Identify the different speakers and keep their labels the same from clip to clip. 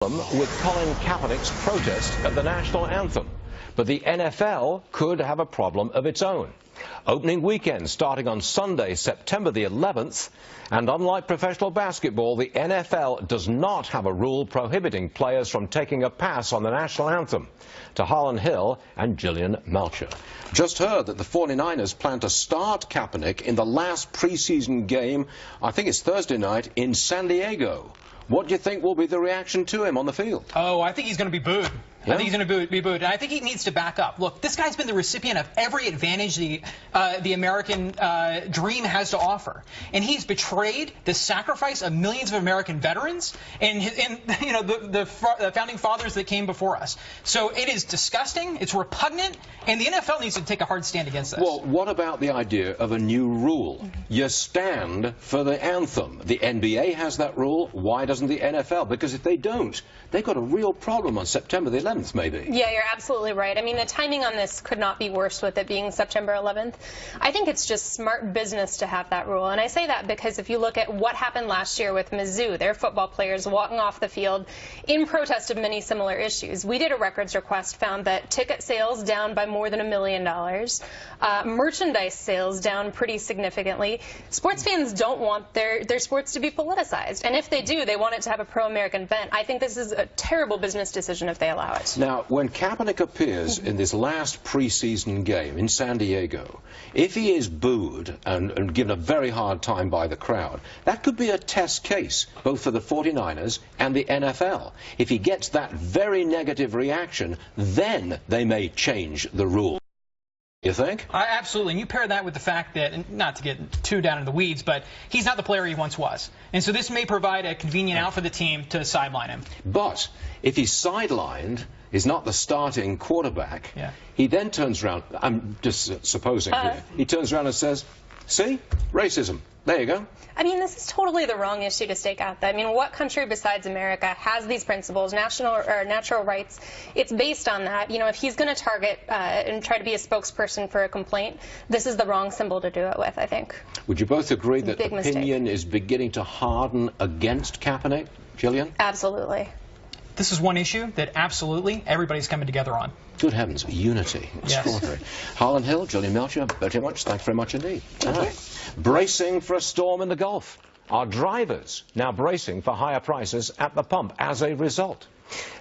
Speaker 1: With Colin Kaepernick's protest at the national anthem. But the NFL could have a problem of its own. Opening weekend starting on Sunday, September the 11th. And unlike professional basketball, the NFL does not have a rule prohibiting players from taking a pass on the national anthem. To Harlan Hill and Gillian Melcher. Just heard that the 49ers plan to start Kaepernick in the last preseason game, I think it's Thursday night, in San Diego. What do you think will be the reaction to him on the field?
Speaker 2: Oh, I think he's going to be booed.
Speaker 1: Yeah?
Speaker 2: I think he's going to be booed. And I think he needs to back up. Look, this guy's been the recipient of every advantage the American dream has to offer. And he's betrayed the sacrifice of millions of American veterans and the founding fathers that came before us. So it is disgusting, it's repugnant, and the NFL needs to take a hard stand against this.
Speaker 1: Well, what about the idea of a new rule? You stand for the anthem. The NBA has that rule. Why doesn't the NFL? Because if they don't, they've got a real problem on September the 11th, maybe.
Speaker 3: Yeah, you're absolutely right. I mean, the timing on this could not be worse with it being September 11th. I think it's just smart business to have that rule. And I say that because if you look at what happened last year with Mizzou, their football players walking off the field in protest of many similar issues. We did a records request, found that ticket sales down by more than $1 million. Merchandise sales down pretty significantly. Sports fans don't want their sports to be politicized. And if they do, they want it to have a pro-American bent. I think this is a terrible business decision if they allow it.
Speaker 1: Now, when Kaepernick appears in this last preseason game in San Diego, if he is booed and given a very hard time by the crowd, that could be a test case, both for the 49ers and the NFL. If he gets that very negative reaction, then they may change the rule. You think?
Speaker 2: Absolutely. And you pair that with the fact that, and not to get too down in the weeds, but he's not the player he once was. And so this may provide a convenient out for the team to sideline him.
Speaker 1: But if he's sidelined, he's not the starting quarterback, he then turns around, I'm just supposing here, he turns around and says, see, racism. There you go.
Speaker 3: I mean, this is totally the wrong issue to stake out. I mean, what country besides America has these principles, natural rights? It's based on that. You know, if he's going to target and try to be a spokesperson for a complaint, this is the wrong symbol to do it with, I think.
Speaker 1: Would you both agree that
Speaker 3: Big
Speaker 1: opinion
Speaker 3: mistake.
Speaker 1: is beginning to harden against Kaepernick, Gillian?
Speaker 3: Absolutely.
Speaker 2: This is one issue that absolutely everybody's coming together on.
Speaker 1: Good heavens, unity. Extraordinary. Harlan Hill, Gillian Melcher, very much. Thanks very much indeed. Bracing for a storm in the Gulf. Our drivers now bracing for higher prices at the pump as a result.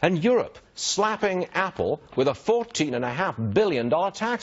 Speaker 1: And Europe slapping Apple with a $14.5 billion tax